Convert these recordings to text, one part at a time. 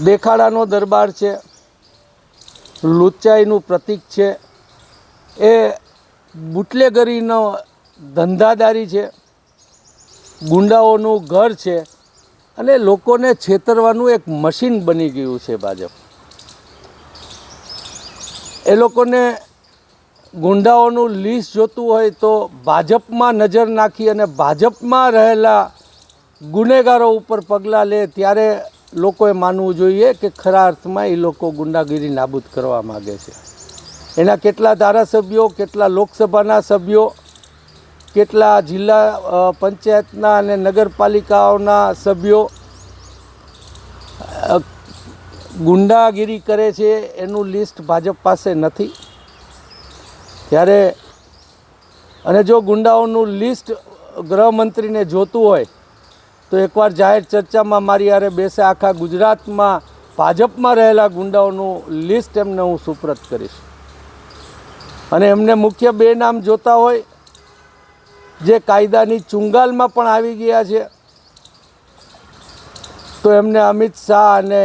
દેખાડાનો દરબાર છે, લુચ્ચાઈનું પ્રતીક છે, એ બુટલેગરીનો ધંધાદારી છે, ગુંડાઓનું ઘર છે અને લોકોને છેતરવાનું એક મશીન બની ગયું છે ભાજપ. એ લોકોને ગુંડાઓનું લિસ્ટ જોતું હોય તો ભાજપમાં નજર નાખી અને ભાજપમાં રહેલા ગુનેગારો ઉપર પગલાં લે ત્યારે લોકોએ માનવું જોઈએ કે ખરા અર્થમાં એ લોકો ગુંડાગીરી નાબૂદ કરવા માગે છે. એના કેટલા ધારાસભ્યો, કેટલા લોકસભાના સભ્યો, કેટલા જિલ્લા પંચાયતના અને નગરપાલિકાઓના સભ્યો ગુંડાગીરી કરે છે એનું લિસ્ટ ભાજપ પાસે નથી. ત્યારે અને જો ગુંડાઓનું લિસ્ટ ગૃહમંત્રીને જોતું હોય તો એકવાર જાહેર ચર્ચામાં મારી યારે બેસે, આખા ગુજરાતમાં ભાજપમાં રહેલા ગુંડાઓનું લિસ્ટ એમને હું સુપ્રત કરીશ. અને એમને મુખ્ય બે નામ જોતા હોય જે કાયદાની ચુંગાલમાં પણ આવી ગયા છે તો એમને અમિત શાહ અને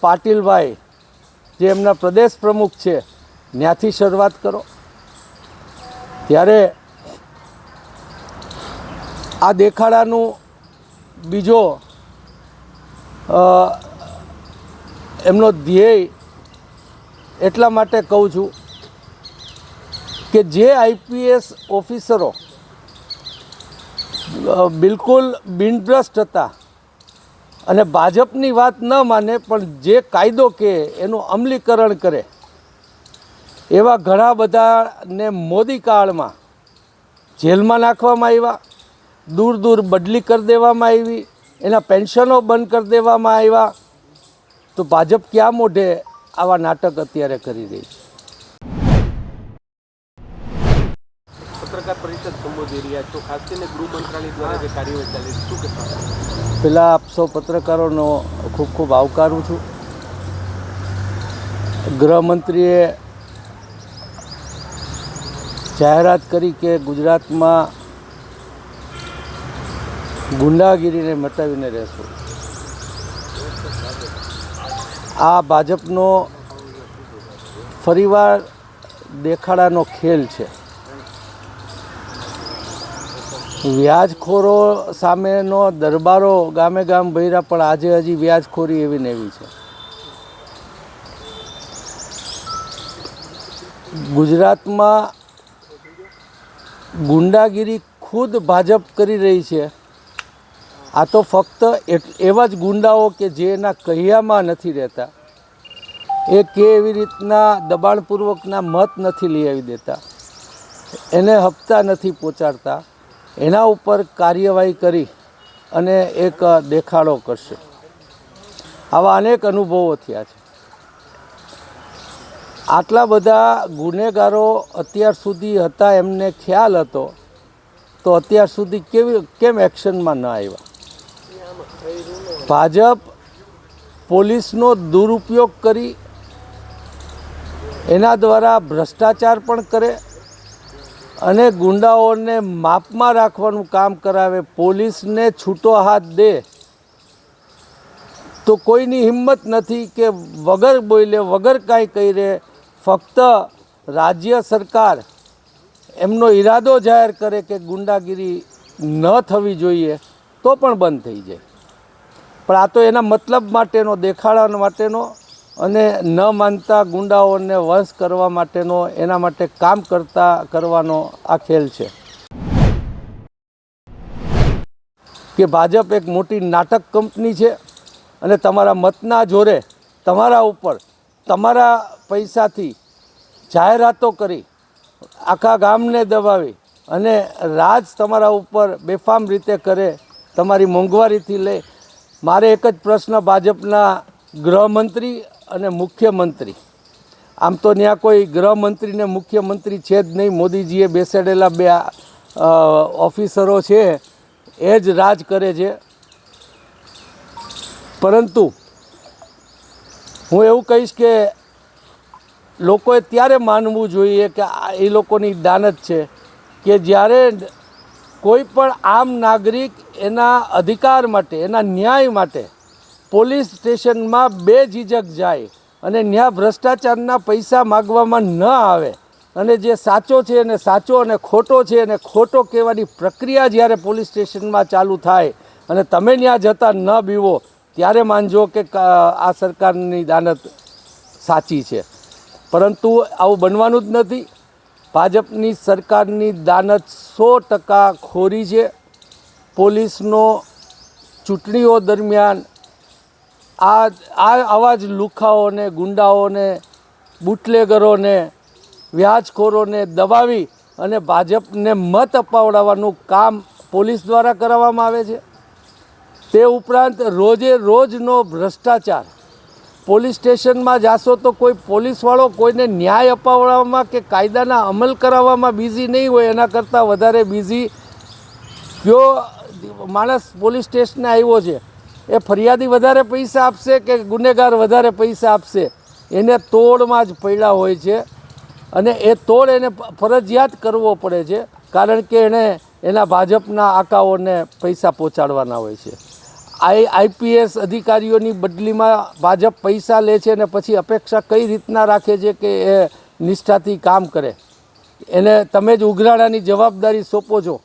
પાટીલભાઈ જે એમના પ્રદેશ પ્રમુખ છે ત્યાંથી શરૂઆત કરો. ત્યારે આ દેખાડાનું બીજો એમનો ધ્યેય એટલા માટે કહું છું કે જે આઈપીએસ ઓફિસરો બિલકુલ બિનભ્રષ્ટ હતા અને ભાજપની વાત ન માને પણ જે કાયદો કહે એનું અમલીકરણ કરે એવા ઘણા બધાને મોદી કાળમાં જેલમાં નાખવામાં આવ્યા, દૂર દૂર બદલી કરી દેવામાં આવી, એના પેન્શનો બંધ કરી દેવામાં આવ્યા. તો ભાજપ ક્યાં મોઢે આવા નાટક અત્યારે કરી રહી છે? પત્રકાર પરિષદ સંબોધી રહ્યા છો, ખાસ કરીને ગૃહ મંત્રાલય દ્વારા જે કાર્યવાહી ચાલી છે, શું કહેશો? પહેલાં આપ સૌ પત્રકારોનો ખૂબ ખૂબ આવકારું છું. ગૃહમંત્રીએ જાહેરાત કરી કે ગુજરાતમાં ગુંડાગીરીને મટાવીને રહેશું. આ ભાજપનો ફરીવાર દેખાડાનો ખેલ છે. વ્યાજખોરો સામેનો દરબારો ગામે ગામ ભર્યા પણ આજે હજી વ્યાજખોરી એવી ને એવી છે. ગુજરાતમાં ગુંડાગીરી ખુદ ભાજપ કરી રહી છે. આ તો ફક્ત એવા જ ગુંડાઓ કે જે એના કહ્યામાં નથી રહેતા, એ કે એવી રીતના દબાણપૂર્વકના મત નથી લઈ આવી દેતા, એને હપ્તા નથી પહોંચાડતા, એના ઉપર કાર્યવાહી કરી અને એક દેખાડો કરશે. આવા અનેક અનુભવો થયા છે. આટલા બધા ગુનેગારો અત્યાર સુધી હતા, એમને ખ્યાલ હતો તો અત્યાર સુધી કેમ એક્શનમાં ન આવ્યા? ભાજપ પોલીસનો દુરુપયોગ કરી એના દ્વારા ભ્રષ્ટાચાર પણ કરે અને ગુંડાઓને માપમાં રાખવાનું કામ કરાવે, પોલીસને છૂટો હાથ દે તો કોઈની હિંમત નથી કે વગર બોલે, વગર કાંઈ કરે, ફક્ત રાજ્ય સરકાર એમનો ઈરાદો જાહેર કરે કે ગુંડાગીરી ન થવી જોઈએ તો પણ બંધ થઈ જાય. પણ આ તો એના મતલબ માટેનો, દેખાડા માટેનો અને ન માનતા ગુંડાઓને વશ કરવા માટેનો, એના માટે કામ કરવાનો આ ખેલ છે. કે ભાજપ એક મોટી નાટક કંપની છે અને તમારા મતના જોરે તમારા ઉપર તમારા પૈસાથી જાહેરાતો કરી આખા ગામને દબાવી અને રાજ તમારા ઉપર બેફામ રીતે કરે, તમારી મોંઘવારીથી લઈ. મારે એક જ પ્રશ્ન ભાજપના ગૃહમંત્રી અને મુખ્યમંત્રી, આમ તો ત્યાં કોઈ ગૃહમંત્રી ને મુખ્યમંત્રી છે જ નહીં, મોદીજીએ બેસાડેલા બે ઓફિસરો છે એ જ રાજ કરે છે. પરંતુ હું એવું કહીશ કે લોકોએ ત્યારે માનવું જોઈએ કે એ લોકોની દાનત છે કે જ્યારે કોઈ પણ આમ નાગરિક એના અધિકાર માટે, એના ન્યાય માટે પોલીસ સ્ટેશનમાં બેઝીઝક જાય અને ત્યાં ભ્રષ્ટાચારના પૈસા માગવામાં ન આવે અને જે સાચો છે એને સાચો અને ખોટો છે એને ખોટો કહેવાની પ્રક્રિયા જ્યારે પોલીસ સ્ટેશનમાં ચાલુ થાય અને તમે ત્યાં જતા ન બીવો ત્યારે માનજો કે આ સરકારની દાનત સાચી છે. પરંતુ આવું બનવાનું જ નથી. ભાજપની સરકારની દાનત 100% ખોરી છે. પોલીસનો ચૂંટણીઓ દરમિયાન આવા જ લુખાઓને, ગુંડાઓને, બુટલેગરોને, વ્યાજખોરોને દબાવી અને ભાજપને મત અપાવડાવવાનું કામ પોલીસ દ્વારા કરાવવામાં આવે છે. તે ઉપરાંત રોજે રોજનો ભ્રષ્ટાચાર. પોલીસ સ્ટેશનમાં જાશો તો કોઈ પોલીસવાળો કોઈને ન્યાય અપાવવામાં કે કાયદાના અમલ કરાવવામાં બિઝી નહીં હોય, એના કરતાં વધારે બિઝી કયો માણસ પોલીસ સ્ટેશને આવ્યો છે એ ફરિયાદી વધારે પૈસા આપશે કે ગુનેગાર વધારે પૈસા આપશે એને તોડમાં જ પડ્યા હોય છે. અને એ તોડ એને ફરજિયાત કરવો પડે છે કારણ કે એણે એના ભાજપના આકાઓને પૈસા પહોંચાડવાના હોય છે. આઈપીએસ અધિકારીઓની બદલીમાં ભાજપ પૈસા લે છે અને પછી અપેક્ષા કઈ રીતના રાખે છે કે એ નિષ્ઠાથી કામ કરે. એને તમે જ ઉઘરાણાની જવાબદારી સોંપો છો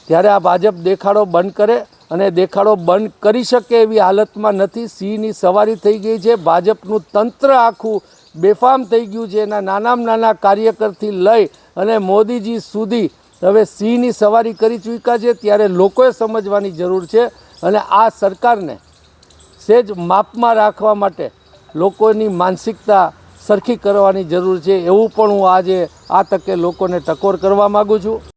ત્યારે આ ભાજપ દેખાડો બંધ કરે અને દેખાડો બંધ કરી શકે એવી હાલતમાં નથી. સિંહની સવારી થઈ ગઈ છે. ભાજપનું તંત્ર આખું બેફામ થઈ ગયું છે. એના નાનામાં નાના કાર્યકરથી લઈ અને મોદીજી સુધી હવે સિંહની સવારી કરી ચૂક્યા છે. ત્યારે લોકોએ સમજવાની જરૂર છે અને આ સરકારને સેજ માપમાં રાખવા માટે લોકોની માનસિકતા સરખી કરવાની જરૂર છે. એવું પણ હું આજે આ તકે લોકોને ટકોર કરવા માગું છું.